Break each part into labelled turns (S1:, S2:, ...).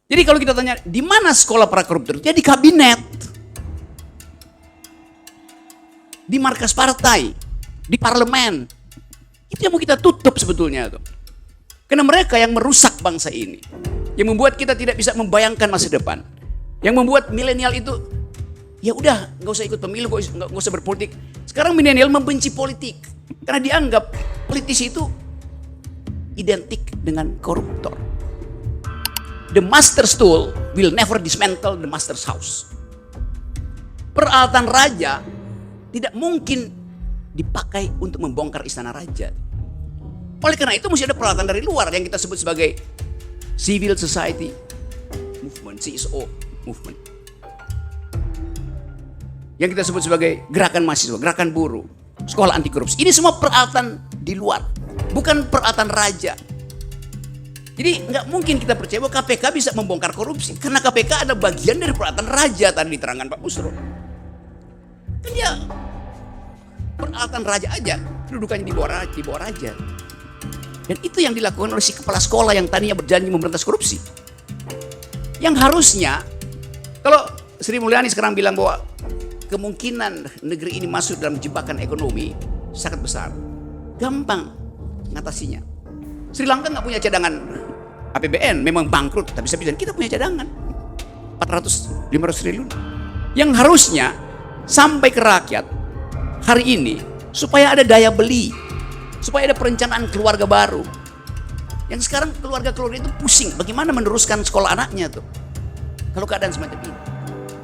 S1: Jadi kalau kita tanya, di mana sekolah para koruptor? Dia di kabinet. Di markas partai. Di parlemen. Itu yang mau kita tutup sebetulnya tuh. Karena mereka yang merusak bangsa ini. Yang membuat kita tidak bisa membayangkan masa depan. Yang membuat milenial itu, ya udah nggak usah ikut pemilu, nggak usah berpolitik. Sekarang milenial membenci politik. Karena dianggap politisi itu identik dengan koruptor. The master's tool will never dismantle the master's house. Peralatan raja tidak mungkin dipakai untuk membongkar istana raja. Oleh karena itu mesti ada peralatan dari luar yang kita sebut sebagai civil society movement, CSO movement. Yang kita sebut sebagai gerakan mahasiswa, gerakan buruh, sekolah anti korupsi. Ini semua peralatan di luar, bukan peralatan raja. Jadi nggak mungkin kita percaya bahwa KPK bisa membongkar korupsi. Karena KPK ada bagian dari peralatan raja, tadi diterangkan Pak Busro. Kan dia peralatan raja aja, kedudukannya di bawah raja. Dan itu yang dilakukan oleh si kepala sekolah yang tadinya berjanji memberantas korupsi. Yang harusnya, kalau Sri Mulyani sekarang bilang bahwa kemungkinan negeri ini masuk dalam jebakan ekonomi sangat besar. Gampang ngatasinya. Sri Lanka nggak punya cadangan APBN, memang bangkrut, tapi kita punya cadangan 400-500 triliun. Yang harusnya sampai ke rakyat hari ini supaya ada daya beli, supaya ada perencanaan keluarga baru. Yang sekarang keluarga itu pusing, bagaimana meneruskan sekolah anaknya tuh kalau keadaan semacam ini.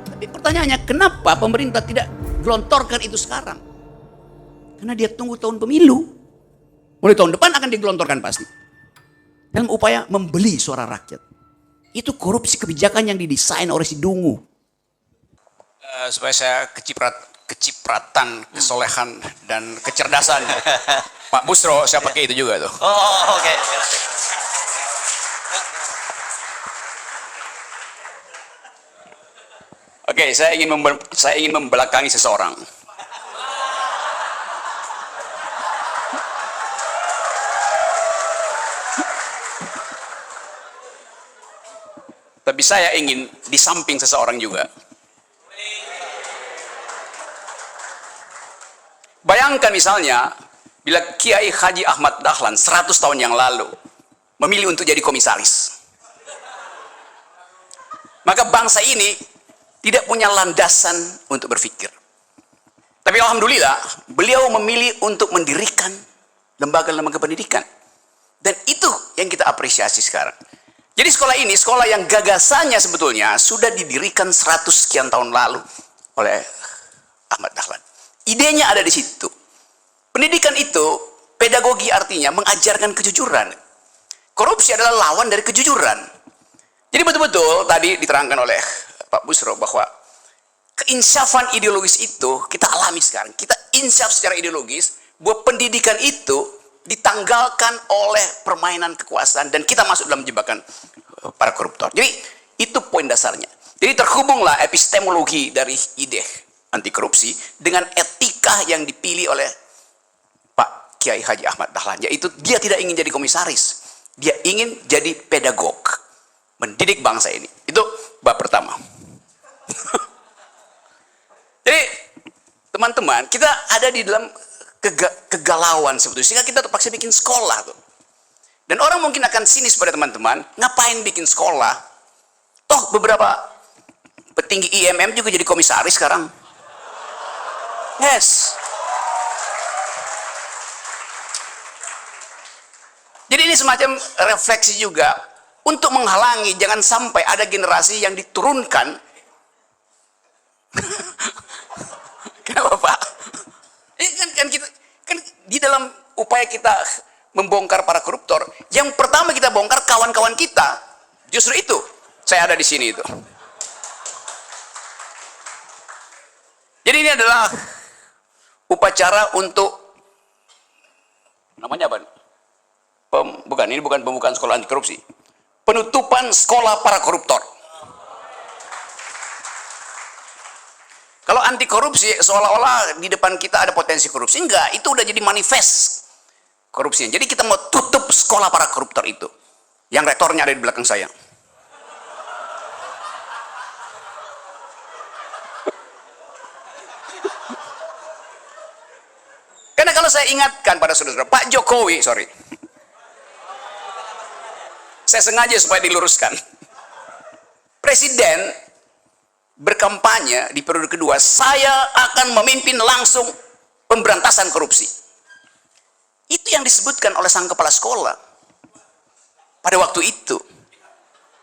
S1: Tapi pertanyaannya, kenapa pemerintah tidak gelontorkan itu sekarang? Karena dia tunggu tahun pemilu. Mulai tahun depan akan digelontorkan pasti. Dalam upaya membeli suara rakyat. Itu korupsi kebijakan yang didesain oleh si Dungu.
S2: Supaya saya kecipratan, kesolehan, dan kecerdasan. Pak Busro, saya pakai itu juga tuh.
S3: Oh, oke.
S2: Oke, saya ingin membelakangi seseorang. Tapi saya ingin di samping seseorang juga. Bayangkan misalnya, bila Kiai Haji Ahmad Dahlan 100 tahun yang lalu memilih untuk jadi komisaris. Maka bangsa ini tidak punya landasan untuk berpikir. Tapi alhamdulillah, beliau memilih untuk mendirikan lembaga-lembaga pendidikan. Dan itu yang kita apresiasi sekarang. Jadi sekolah ini, sekolah yang gagasannya sebetulnya sudah didirikan 100 sekian tahun lalu oleh Ahmad Dahlan. Idenya ada di situ. Pendidikan itu, pedagogi artinya mengajarkan kejujuran. Korupsi adalah lawan dari kejujuran. Jadi betul-betul tadi diterangkan oleh Pak Busro bahwa keinsafan ideologis itu kita alami sekarang. Kita insaf secara ideologis bahwa pendidikan itu ditanggalkan oleh permainan kekuasaan dan kita masuk dalam jebakan para koruptor. Jadi itu poin dasarnya. Jadi terhubunglah epistemologi dari ide anti korupsi dengan etika yang dipilih oleh Pak Kiai Haji Ahmad Dahlan, yaitu dia tidak ingin jadi komisaris, dia ingin jadi pedagog, mendidik bangsa ini. Itu bab pertama. Jadi teman-teman, kita ada di dalam kegalauan sebetulnya, sehingga kita terpaksa bikin sekolah tuh. Dan orang mungkin akan sinis pada teman-teman, ngapain bikin sekolah? Toh beberapa petinggi IMM juga jadi komisaris sekarang. Yes. Jadi ini semacam refleksi juga untuk menghalangi jangan sampai ada generasi yang diturunkan. Kenapa Pak? Kan kita kan di dalam upaya kita membongkar para koruptor, yang pertama kita bongkar kawan-kawan kita. Justru itu saya ada di sini itu. Jadi ini adalah upacara untuk namanya apa? Ini bukan pembukaan sekolah anti korupsi. Penutupan sekolah para koruptor. Kalau anti korupsi seolah-olah di depan kita ada potensi korupsi. Enggak, itu udah jadi manifest korupsinya. Jadi kita mau tutup sekolah para koruptor itu. Yang rektornya ada di belakang saya. saya ingatkan pada saudara-saudara, Pak Jokowi, sorry. Saya sengaja supaya diluruskan. Presiden berkampanye di periode kedua, saya akan memimpin langsung pemberantasan korupsi. Itu yang disebutkan oleh sang kepala sekolah pada waktu itu.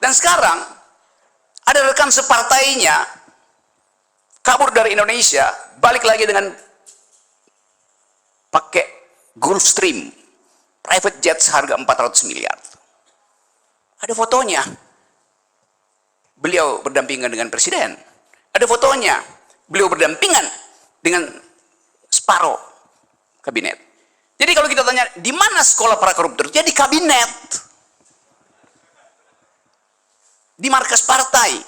S2: Dan sekarang ada rekan separtainya kabur dari Indonesia, balik lagi dengan pakai Gulfstream private jet seharga 400 miliar. Ada fotonya. Beliau berdampingan dengan presiden. Ada fotonya. Beliau berdampingan dengan separuh kabinet. Jadi kalau kita tanya, di mana sekolah para koruptor? Ya di kabinet. Di markas partai.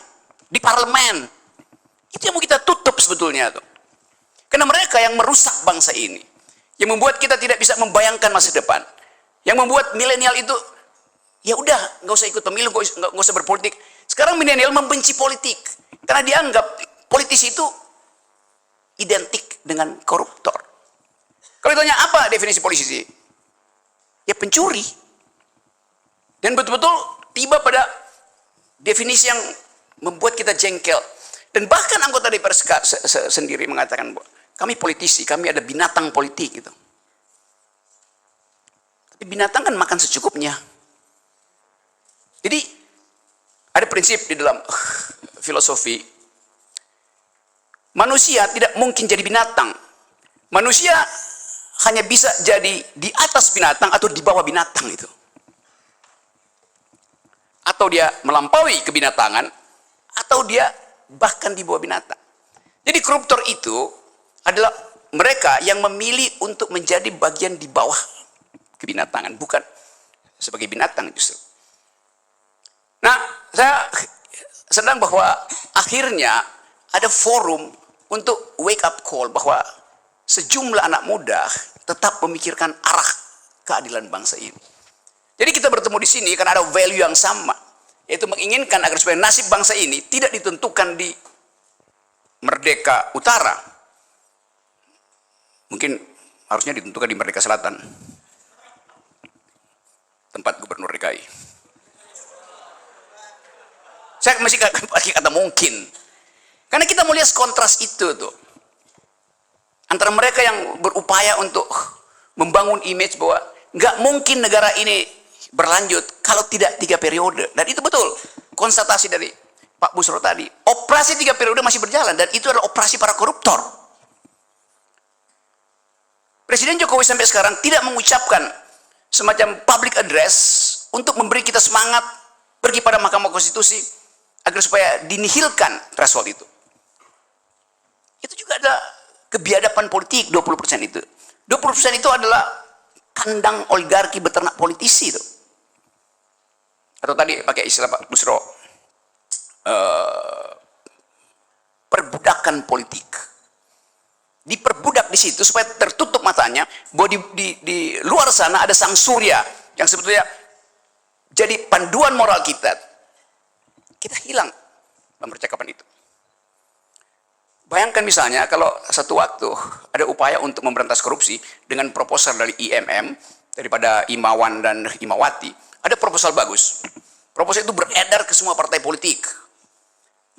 S2: Di parlemen. Itu yang mau kita tutup sebetulnya tuh. Karena mereka yang merusak bangsa ini. Yang membuat kita tidak bisa membayangkan masa depan. Yang membuat milenial itu, ya udah, nggak usah ikut pemilu, nggak usah berpolitik. Sekarang milenial membenci politik. Karena dianggap politisi itu identik dengan koruptor. Kalau ditanya apa definisi politisi? Ya pencuri. Dan betul-betul tiba pada definisi yang membuat kita jengkel. Dan bahkan anggota DPR sendiri mengatakan, kami politisi, kami ada binatang politik gitu. Tapi binatang kan makan secukupnya. Jadi ada prinsip di dalam filosofi, manusia tidak mungkin jadi binatang. Manusia hanya bisa jadi di atas binatang atau di bawah binatang itu. Atau dia melampaui kebinatangan, atau dia bahkan di bawah binatang. Jadi koruptor itu adalah mereka yang memilih untuk menjadi bagian di bawah kebinatangan, bukan sebagai binatang justru. Nah, saya senang bahwa akhirnya ada forum untuk wake up call bahwa sejumlah anak muda tetap memikirkan arah keadilan bangsa ini. Jadi kita bertemu di sini karena ada value yang sama, yaitu menginginkan agar supaya nasib bangsa ini tidak ditentukan di Merdeka Utara. Mungkin harusnya ditentukan di Merdeka Selatan, tempat Gubernur DKI. Saya masih pakai kata mungkin. Karena kita mau lihat kontras itu tuh. Antara mereka yang berupaya untuk membangun image bahwa nggak mungkin negara ini berlanjut kalau tidak 3 periode. Dan itu betul. Konstatasi dari Pak Busro tadi. Operasi 3 periode masih berjalan. Dan itu adalah operasi para koruptor. Presiden Jokowi sampai sekarang tidak mengucapkan semacam public address untuk memberi kita semangat pergi pada Mahkamah Konstitusi agar supaya dinihilkan threshold itu. Itu juga ada kebiadaban politik 20% itu. 20% itu adalah kandang oligarki beternak politisi itu. Atau tadi pakai istilah Pak Busro, perbudakan politik. Diperbudak di situ supaya tertutup matanya bahwa di luar sana ada sang surya yang sebetulnya jadi panduan moral kita. Kita hilang dalam percakapan itu. Bayangkan misalnya kalau satu waktu ada upaya untuk memberantas korupsi dengan proposal dari IMM, daripada Imawan dan Imawati, ada proposal bagus. Proposal itu beredar ke semua partai politik.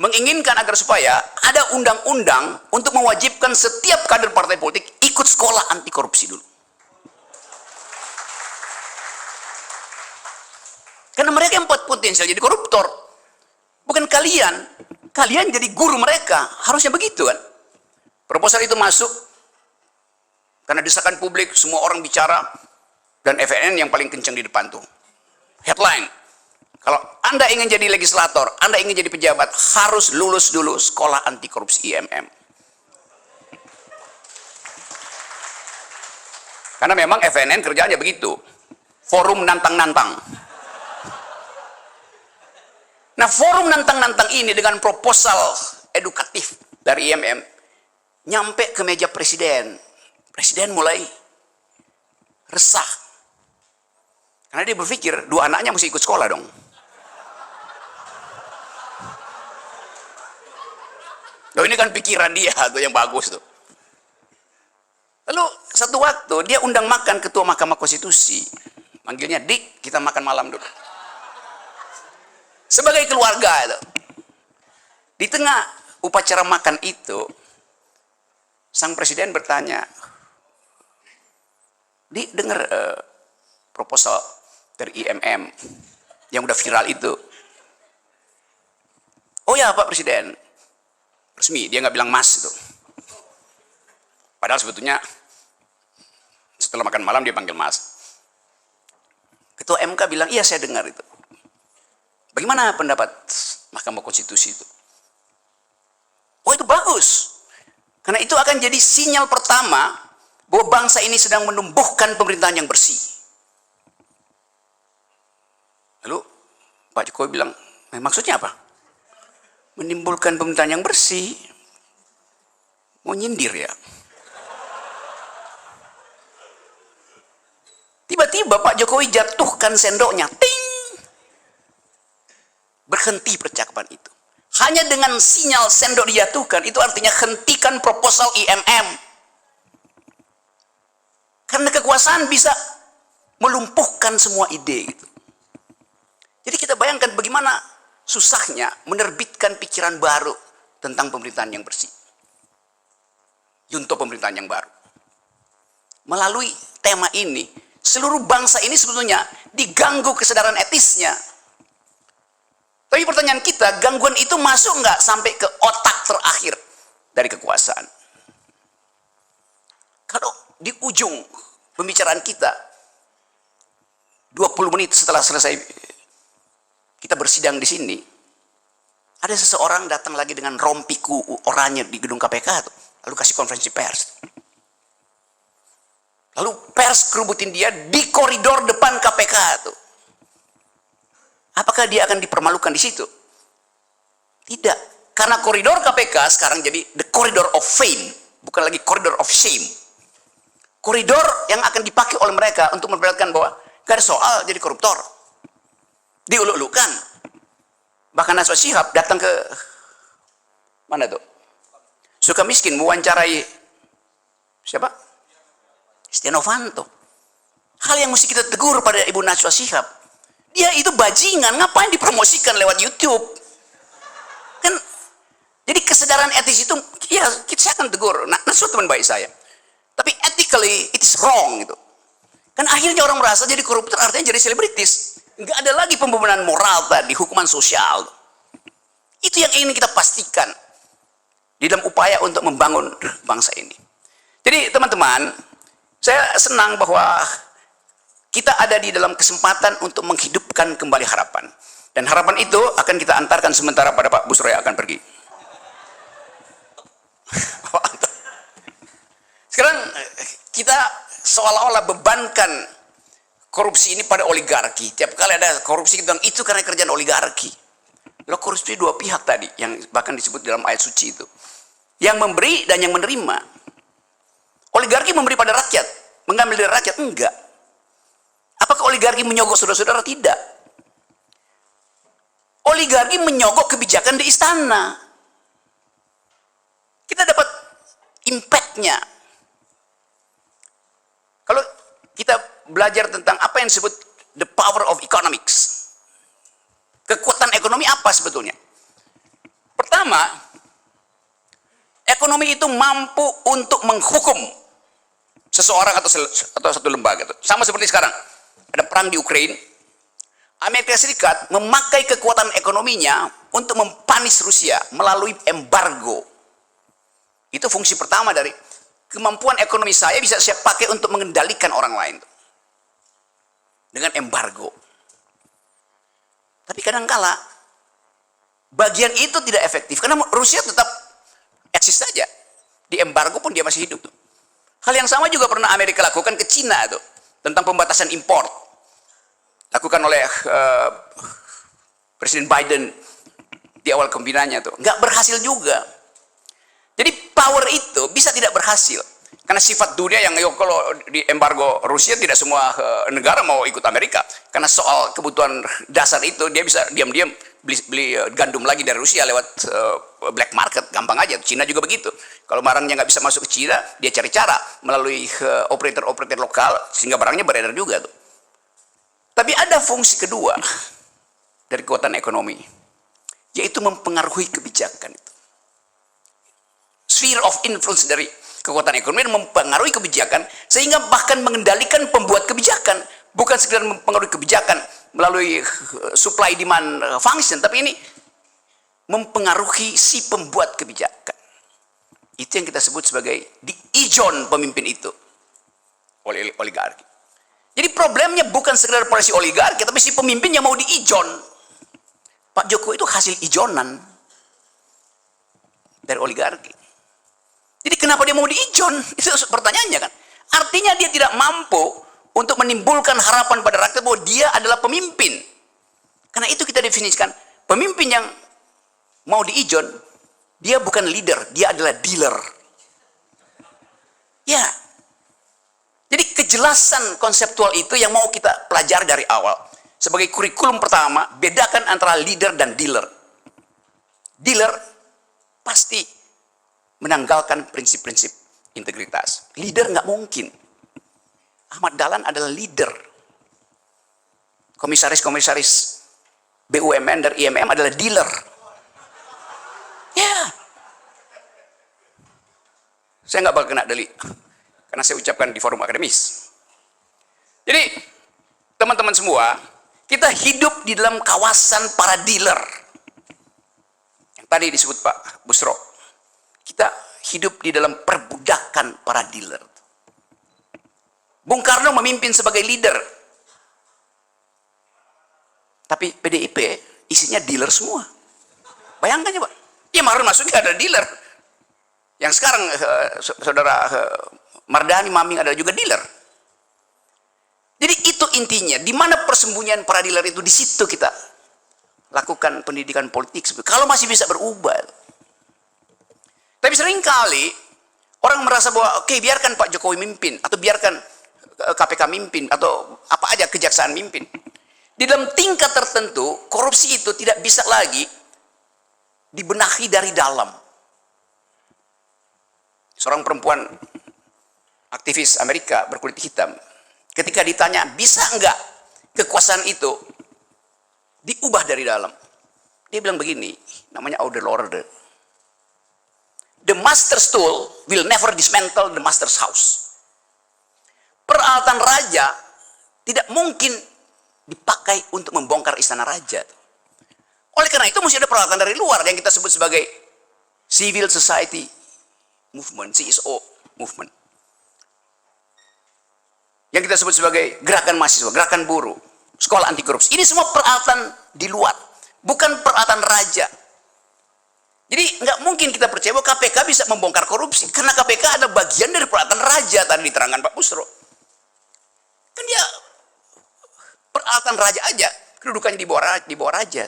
S2: Menginginkan agar supaya ada undang-undang untuk mewajibkan setiap kader partai politik ikut sekolah anti korupsi dulu. Karena mereka yang potensial jadi koruptor. Bukan kalian. Kalian jadi guru mereka. Harusnya begitu kan. Proposal itu masuk. Karena desakan publik, semua orang bicara. Dan FNN yang paling kencang di depan tuh. Headline. Kalau Anda ingin jadi legislator, Anda ingin jadi pejabat, harus lulus dulu sekolah anti korupsi IMM. Karena memang FNN kerjanya begitu. Forum nantang-nantang. Nah, forum nantang-nantang ini dengan proposal edukatif dari IMM nyampe ke meja presiden. Presiden mulai resah. Karena dia berpikir 2 anaknya mesti ikut sekolah dong. Loh, ini kan pikiran dia tuh yang bagus tuh. Lalu satu waktu itu dia undang makan ketua Mahkamah Konstitusi. Manggilnya, Dik, kita makan malam dulu. Sebagai keluarga itu. Di tengah upacara makan itu, sang presiden bertanya, Dik, dengar proposal dari IMM yang udah viral itu. Oh ya Pak Presiden, resmi, dia nggak bilang mas itu. Padahal sebetulnya setelah makan malam dia panggil mas. Ketua MK bilang, iya saya dengar itu. Bagaimana pendapat Mahkamah Konstitusi itu? Oh itu bagus. Karena itu akan jadi sinyal pertama bahwa bangsa ini sedang menumbuhkan pemerintahan yang bersih. Lalu Pak Jokowi bilang, maksudnya apa? Menimbulkan pemerintahan yang bersih. Mau nyindir ya? Tiba-tiba Pak Jokowi jatuhkan sendoknya, ting! Berhenti percakapan itu. Hanya dengan sinyal sendok dijatuhkan, itu artinya hentikan proposal IMM. Karena kekuasaan bisa melumpuhkan semua ide gitu. Jadi kita bayangkan bagaimana susahnya menerbitkan pikiran baru tentang pemerintahan yang bersih. Untuk pemerintahan yang baru. Melalui tema ini, seluruh bangsa ini sebetulnya diganggu kesadaran etisnya. Tapi pertanyaan kita, gangguan itu masuk nggak sampai ke otak terakhir dari kekuasaan? Kalau di ujung pembicaraan kita, 20 menit setelah selesai kita bersidang di sini, ada seseorang datang lagi dengan rompiku oranye di gedung KPK, lalu kasih konferensi pers. Lalu pers kerubutin dia di koridor depan KPK tuh. Apakah dia akan dipermalukan di situ? Tidak. Karena koridor KPK sekarang jadi the corridor of fame, bukan lagi corridor of shame. Koridor yang akan dipakai oleh mereka untuk memperlihatkan bahwa gak ada soal jadi koruptor. Diuluk-ulukan. Bahkan Najwa Shihab datang ke mana tuh? Sukamiskin mewawancarai siapa? Setia Novanto. Hal yang mesti kita tegur pada Ibu Najwa Shihab. Dia itu bajingan, ngapain dipromosikan lewat YouTube? Kan, jadi kesadaran etis itu, ya saya akan tegur. Najwa teman baik saya. Tapi ethically, it is wrong gitu. Kan akhirnya orang merasa jadi koruptor artinya jadi selebritis. Nggak ada lagi pembenaran moral tadi, hukuman sosial. Itu yang ingin kita pastikan di dalam upaya untuk membangun bangsa ini. Jadi teman-teman, saya senang bahwa kita ada di dalam kesempatan untuk menghidupkan kembali harapan. Dan harapan itu akan kita antarkan sementara pada Pak Busro yang akan pergi. Sekarang kita seolah-olah bebankan korupsi ini pada oligarki. Tiap kali ada korupsi kita bilang itu karena kerjaan oligarki. Loh, korupsi dua pihak tadi yang bahkan disebut dalam ayat suci itu. Yang memberi dan yang menerima. Oligarki memberi pada rakyat, mengambil dari rakyat? Enggak. Apakah oligarki menyogok saudara-saudara? Tidak. Oligarki menyogok kebijakan di istana. Kita dapat impact-nya. Kalau kita belajar tentang apa yang disebut the power of economics. Kekuatan ekonomi apa sebetulnya? Pertama, ekonomi itu mampu untuk menghukum seseorang atau satu lembaga. Sama seperti sekarang, ada perang di Ukraina. Amerika Serikat memakai kekuatan ekonominya untuk mempanis Rusia melalui embargo. Itu fungsi pertama dari kemampuan ekonomi saya bisa saya pakai untuk mengendalikan orang lain. Dengan embargo. Tapi kadangkala bagian itu tidak efektif karena Rusia tetap eksis saja. Di embargo pun dia masih hidup tuh. Hal yang sama juga pernah Amerika lakukan ke Cina tuh tentang pembatasan impor. Lakukan oleh Presiden Biden di awal kepemimpinannya tuh. Nggak berhasil juga. Jadi power itu bisa tidak berhasil. Karena sifat dunia yang kalau di embargo Rusia tidak semua negara mau ikut Amerika. Karena soal kebutuhan dasar itu dia bisa diam-diam beli gandum lagi dari Rusia lewat black market, gampang aja. Cina juga begitu. Kalau barangnya nggak bisa masuk ke Cina, dia cari cara melalui operator-operator lokal sehingga barangnya beredar juga tuh. Tapi ada fungsi kedua dari kekuatan ekonomi, yaitu mempengaruhi kebijakan itu. Sphere of influence dari kekuatan ekonomi mempengaruhi kebijakan sehingga bahkan mengendalikan pembuat kebijakan, bukan sekedar mempengaruhi kebijakan melalui supply demand function, tapi ini mempengaruhi si pembuat kebijakan. Itu yang kita sebut sebagai di ijon pemimpin itu oleh oligarki. Jadi problemnya bukan sekedar pada si oligarki, tapi si pemimpin yang mau di ijon. Pak Jokowi itu hasil ijonan dari oligarki. Jadi kenapa dia mau di ijon? Itu pertanyaannya kan. Artinya dia tidak mampu untuk menimbulkan harapan pada rakyat bahwa dia adalah pemimpin. Karena itu kita definisikan, pemimpin yang mau di ijon, dia bukan leader, dia adalah dealer. Ya. Jadi kejelasan konseptual itu yang mau kita pelajari dari awal. Sebagai kurikulum pertama, bedakan antara leader dan dealer. Dealer pasti menanggalkan prinsip-prinsip integritas. Leader nggak mungkin. Ahmad Dahlan adalah leader. Komisaris-komisaris BUMN dan IMM adalah dealer. Ya. Saya nggak bakal kena deli. Karena saya ucapkan di forum akademis. Jadi, teman-teman semua, kita hidup di dalam kawasan para dealer. Yang tadi disebut Pak Busro. Kita hidup di dalam perbudakan para dealer. Bung Karno memimpin sebagai leader. Tapi PDIP isinya dealer semua. Bayangkan coba. Ya Marun Masuki ada dealer. Yang sekarang saudara Mardani Maming adalah juga dealer. Jadi itu intinya. Di mana persembunyian para dealer itu, di situ kita lakukan pendidikan politik. Kalau masih bisa berubah. Tapi seringkali orang merasa bahwa oke, biarkan Pak Jokowi mimpin, atau biarkan KPK mimpin, atau apa aja kejaksaan mimpin. Di dalam tingkat tertentu, korupsi itu tidak bisa lagi dibenahi dari dalam. Seorang perempuan aktivis Amerika berkulit hitam, ketika ditanya bisa enggak kekuasaan itu diubah dari dalam, dia bilang begini, namanya Audre Lorde. The master's tool will never dismantle the master's house. Peralatan raja tidak mungkin dipakai untuk membongkar istana raja. Oleh karena itu mesti ada peralatan dari luar yang kita sebut sebagai civil society movement, CSO movement. Yang kita sebut sebagai gerakan mahasiswa, gerakan buruh, sekolah anti korupsi. Ini semua peralatan di luar, bukan peralatan raja. Jadi nggak mungkin kita percaya bahwa KPK bisa membongkar korupsi, karena KPK ada bagian dari peralatan raja, tadi diterangkan Pak Busro. Kan dia peralatan raja aja, kedudukannya di bawah raja.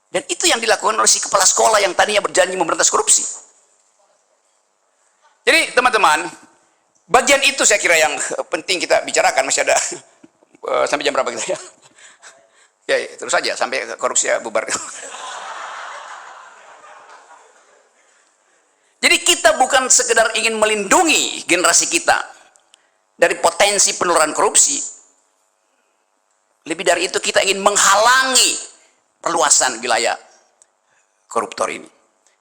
S2: Dan itu yang dilakukan oleh si kepala sekolah yang tadinya berjanji memberantas korupsi. Jadi teman-teman, bagian itu saya kira yang penting kita bicarakan. Masih ada sampai jam berapa kita ya? Ya terus saja sampai korupsi bubar. Jadi kita bukan sekedar ingin melindungi generasi kita dari potensi penularan korupsi. Lebih dari itu kita ingin menghalangi perluasan wilayah koruptor ini.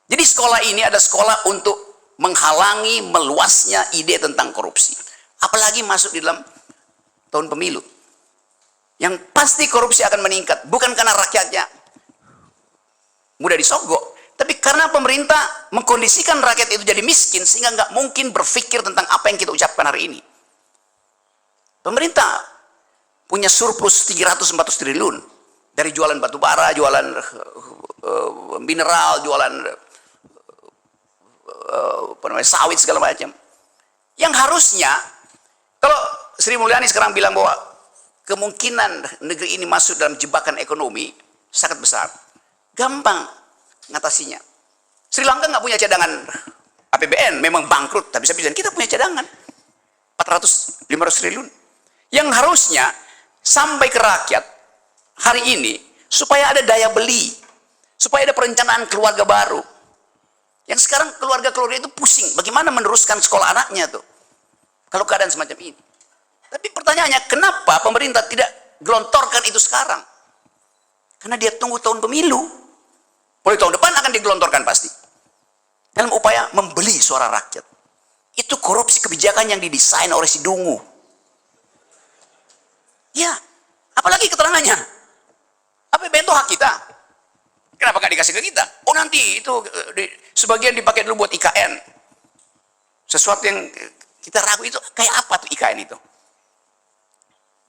S2: Jadi sekolah ini ada sekolah untuk menghalangi meluasnya ide tentang korupsi. Apalagi masuk di dalam tahun pemilu. Yang pasti korupsi akan meningkat. Bukan karena rakyatnya mudah disogok, tapi karena pemerintah mengkondisikan rakyat itu jadi miskin sehingga nggak mungkin berpikir tentang apa yang kita ucapkan hari ini. Pemerintah punya surplus 300-400 triliun dari jualan batu bara, jualan mineral, jualan sawit segala macam. Yang harusnya, kalau Sri Mulyani sekarang bilang bahwa kemungkinan negeri ini masuk dalam jebakan ekonomi sangat besar, gampang ngatasinya. Sri Lanka nggak punya cadangan APBN, memang bangkrut, tapi kita punya cadangan 400-500 triliun. Yang harusnya sampai ke rakyat hari ini supaya ada daya beli, supaya ada perencanaan keluarga baru. Yang sekarang keluarga-keluarga itu pusing, bagaimana meneruskan sekolah anaknya tuh, kalau keadaan semacam ini. Tapi pertanyaannya, kenapa pemerintah tidak gelontorkan itu sekarang? Karena dia tunggu tahun pemilu. Mulai tahun depan akan digelontorkan pasti. Dalam upaya membeli suara rakyat. Itu korupsi kebijakan yang didesain oleh si Dungu. Ya, apalagi keterangannya. APBN itu hak kita. Kenapa gak dikasih ke kita? Oh nanti itu sebagian dipakai dulu buat IKN. Sesuatu yang kita ragu itu kayak apa tuh IKN itu?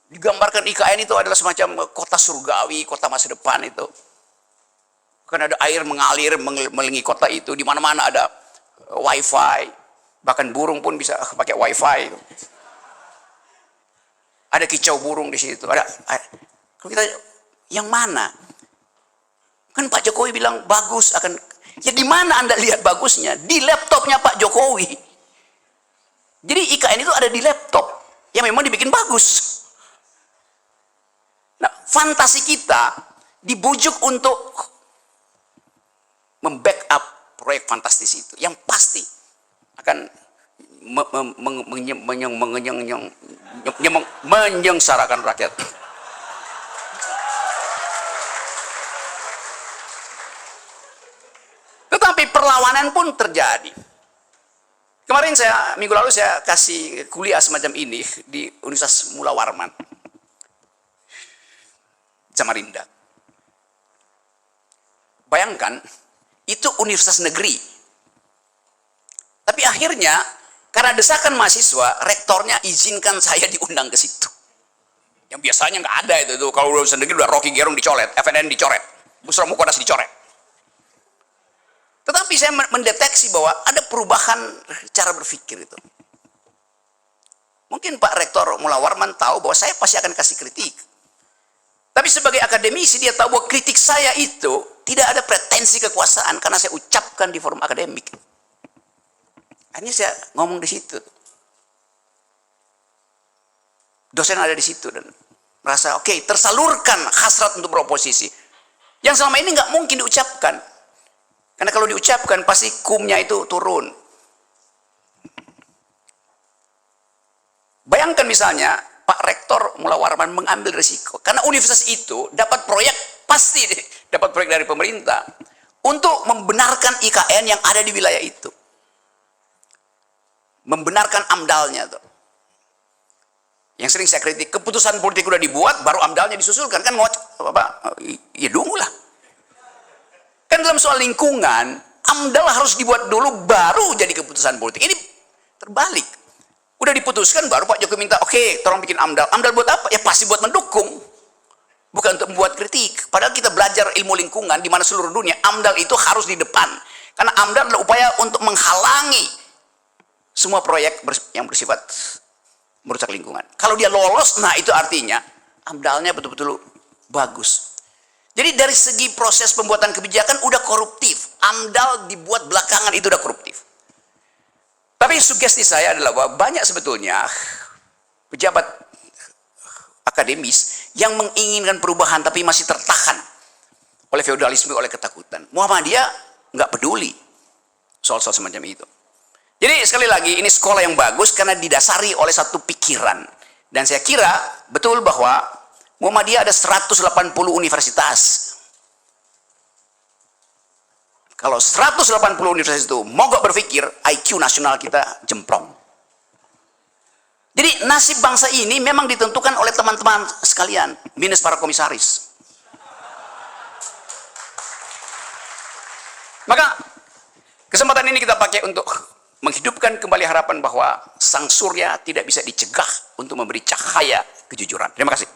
S2: Digambarkan IKN itu adalah semacam kota surgawi, kota masa depan itu. Kan ada air mengalir mengelilingi kota itu, di mana-mana ada wifi, bahkan burung pun bisa pakai wifi. Ada kicau burung di situ. Kalau kita yang mana? Kan Pak Jokowi bilang bagus akan. Ya di mana Anda lihat bagusnya? Di laptopnya Pak Jokowi. Jadi IKN itu ada di laptop yang memang dibikin bagus. Nah, fantasi kita dibujuk untuk membackup proyek fantastis itu, yang pasti akan menyengsarakan rakyat. Tetapi perlawanan pun terjadi. Kemarin minggu lalu saya kasih kuliah semacam ini di Universitas Mula Warman, Samarinda. Bayangkan, itu universitas negeri. Tapi akhirnya, karena desakan mahasiswa, rektornya izinkan saya diundang ke situ. Yang biasanya nggak ada itu. Kalau universitas negeri udah Rocky Gerung dicoret, FNN dicoret, Busra Mukodas dicoret. Tetapi saya mendeteksi bahwa ada perubahan cara berpikir itu. Mungkin Pak Rektor Mula Warman tahu bahwa saya pasti akan kasih kritik. Tapi sebagai akademisi dia tahu bahwa kritik saya itu tidak ada pretensi kekuasaan karena saya ucapkan di forum akademik. Akhirnya saya ngomong di situ. Dosen ada di situ dan merasa oke, tersalurkan hasrat untuk beroposisi. Yang selama ini nggak mungkin diucapkan. Karena kalau diucapkan pasti kumnya itu turun. Bayangkan misalnya Pak Rektor Mula Warman mengambil risiko. Karena universitas itu dapat proyek, pasti dapat proyek dari pemerintah. Untuk membenarkan IKN yang ada di wilayah itu. Membenarkan AMDAL-nya tuh. Yang sering saya kritik, keputusan politik udah dibuat, baru AMDAL-nya disusulkan. Kan ya dungu lah. Kan dalam soal lingkungan, AMDAL harus dibuat dulu, baru jadi keputusan politik. Ini terbalik. Udah diputuskan, baru Pak Jokowi minta, oke, tolong bikin AMDAL. AMDAL buat apa? Ya pasti buat mendukung. Bukan untuk membuat kritik. Padahal kita belajar ilmu lingkungan, di mana seluruh dunia, AMDAL itu harus di depan. Karena AMDAL adalah upaya untuk menghalangi semua proyek yang bersifat merusak lingkungan. Kalau dia lolos, nah itu artinya AMDAL-nya betul-betul bagus. Jadi dari segi proses pembuatan kebijakan udah koruptif. AMDAL dibuat belakangan itu udah koruptif. Tapi sugesti saya adalah bahwa banyak sebetulnya pejabat akademis yang menginginkan perubahan tapi masih tertahan oleh feodalisme, oleh ketakutan. Muhammadiyah nggak peduli soal-soal semacam itu. Jadi sekali lagi ini sekolah yang bagus karena didasari oleh satu pikiran. Dan saya kira betul bahwa Muhammadiyah ada 180 universitas. Kalau 180 universitas itu mogok berpikir, IQ nasional kita jemplong. Jadi nasib bangsa ini memang ditentukan oleh teman-teman sekalian, minus para komisaris. Maka kesempatan ini kita pakai untuk menghidupkan kembali harapan bahwa sang surya tidak bisa dicegah untuk memberi cahaya kejujuran. Terima kasih.